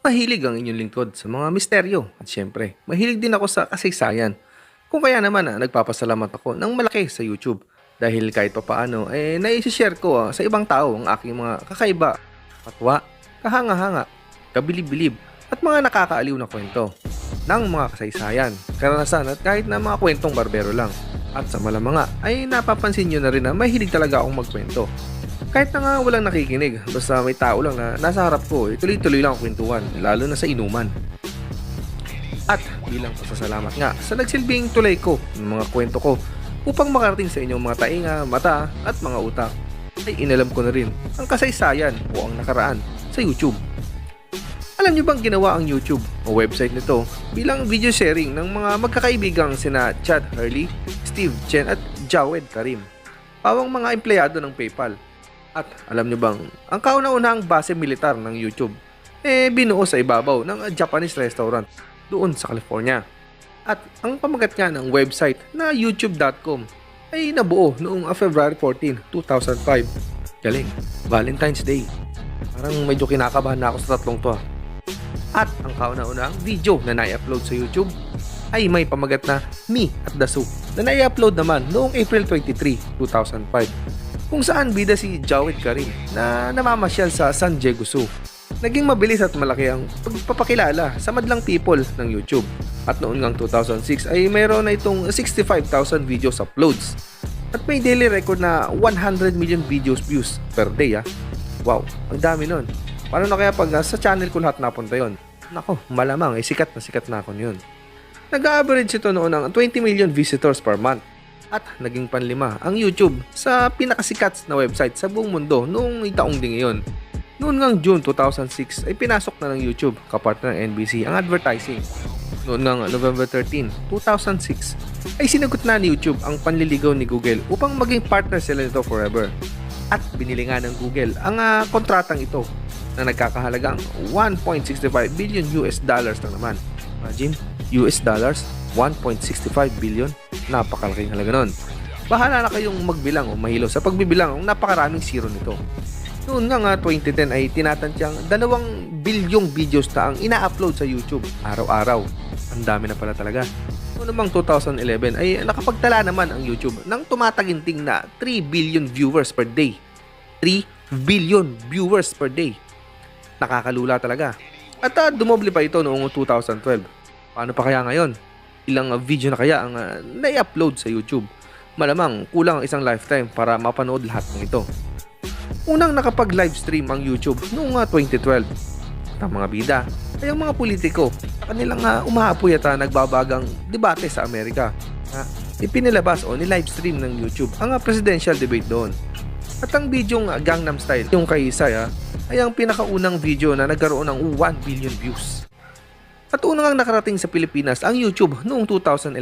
Mahilig ang inyong lingkod sa mga misteryo at syempre, mahilig din ako sa kasaysayan. Kung kaya naman nagpapasalamat ako ng malaki sa YouTube dahil kahit papaano naisishare ko sa ibang tao ang aking mga kakaiba, patwa, kahanga-hanga, kabilib-bilib at mga nakakaaliw na kwento ng mga kasaysayan, karanasan at kahit na mga kwentong barbero lang. At sa malamang ay napapansin nyo na rin na mahilig talaga akong magkwento. Kahit na nga walang nakikinig, basta may tao lang na nasa harap ko, tuloy-tuloy lang ang kwentuhan, lalo na sa inuman. At bilang pasasalamat nga sa nagsilbing tulay ko ng mga kwento ko upang makarating sa inyong mga tainga, mata at mga utak, ay inalam ko na rin ang kasaysayan o ang nakaraan sa YouTube. Alam nyo bang ginawa ang YouTube o website nito bilang video sharing ng mga magkakaibigang sina Chad Hurley, Steve Chen at Jawed Karim, pawang mga empleyado ng PayPal. At alam nyo bang, ang kauna-unahang base militar ng YouTube binuo sa ibabaw ng Japanese restaurant doon sa California. At ang pamagat nga ng website na youtube.com ay nabuo noong February 14, 2005. Galing, Valentine's Day. Parang medyo kinakabahan na ako sa tatlong to. At ang kauna-unahang video na na-upload sa YouTube ay may pamagat na Me at the Soup na na-upload naman noong April 23, 2005. Kung saan bida si Jawed Karim na namamasyal sa San Diego Zoo. Naging mabilis at malaki ang pagpapakilala sa madlang people ng YouTube. At noon ngang 2006 ay mayroon na itong 65,000 videos uploads. At may daily record na 100 million videos views per day. Wow, ang dami nun. Paano na kaya pag sa channel ko lahat napunta yon? Nako, malamang sikat na ako yun. Nag-average ito noon ng 20 million visitors per month. At naging panlima ang YouTube sa pinakasikat na website sa buong mundo noong taong ding iyon. Noon ngang June 2006 ay pinasok na ng YouTube kapartner ng NBC ang advertising. Noon ngang November 13, 2006 ay sinagot na ni YouTube ang panliligaw ni Google upang maging partner sila nito forever. At binili nga ng Google ang kontratang ito na nagkakahalagang 1.65 billion US dollars lang naman. Imagine, US dollars 1.65 billion. Napakalaking halaga nun. Bahala na kayong magbilang o mahilo sa pagbibilang ang napakaraming zero nito. Noon nga 2010 ay tinatantyang 2 bilyong videos na ang ina-upload sa YouTube araw-araw. Ang dami na pala talaga. Noong namang 2011 ay nakapagtala naman ang YouTube ng tumataginting na 3 billion viewers per day. 3 billion viewers per day. Nakakalula talaga. At dumoble pa ito noong 2012. Paano pa kaya ngayon? Ilang video na kaya ang na-upload sa YouTube? Malamang kulang ang isang lifetime para mapanood lahat ng ito. Unang nakapag-livestream ang YouTube noong 2012. At ang mga bida ay ang mga politiko sa kanilang umaapoy at nagbabagang debate sa Amerika. Ipinilabas o ni-livestream ng YouTube ang presidential debate doon. At ang video ng Gangnam Style, yung kay Isaiah, ay ang pinakaunang video na nagkaroon ng 1 billion views. At unang nakarating sa Pilipinas ang YouTube noong 2011.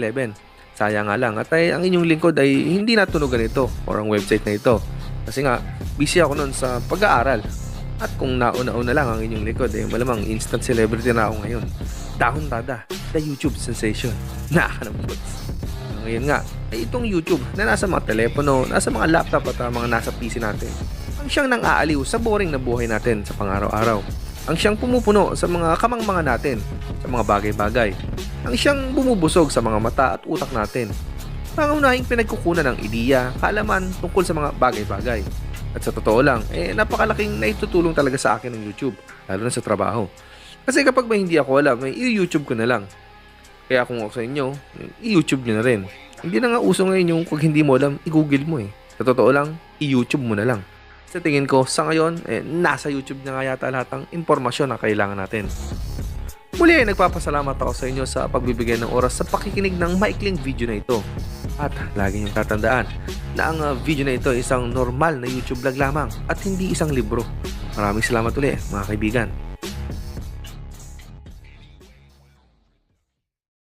Sayang nga lang at ang inyong lingkod ay hindi natunugan ito or ang website na ito. Kasi nga, busy ako noon sa pag-aaral. At kung nauna-una lang ang inyong lingkod, malamang instant celebrity na ako ngayon. Dahon tada, the YouTube sensation. Nakakanampot. Ngayon nga, ay itong YouTube na nasa mga telepono, nasa mga laptop at mga nasa PC natin, ang siyang nang aaliw sa boring na buhay natin sa pang-araw-araw. Ang siyang pumupuno sa mga kamangmanga natin, sa mga bagay-bagay. Ang siyang bumubusog sa mga mata at utak natin. Pangunahing pinagkukunan ng ideya, kaalaman tungkol sa mga bagay-bagay. At sa totoo lang, napakalaking naitutulong talaga sa akin ng YouTube, lalo na sa trabaho. Kasi kapag may hindi ako alam, i-YouTube ko na lang. Kaya kung ako sa inyo, i-YouTube nyo na rin. Hindi na nga uso ngayon yung kung hindi mo alam, i-Google mo Sa totoo lang, i-YouTube mo na lang. Sa tingin ko, sa ngayon, nasa YouTube na nga yata lahat ng impormasyon na kailangan natin. Muli ay nagpapasalamat ako sa inyo sa pagbibigay ng oras sa pakikinig ng maikling video na ito. At lagi niyong tatandaan na ang video na ito ay isang normal na YouTube vlog lamang at hindi isang libro. Maraming salamat ulit mga kaibigan.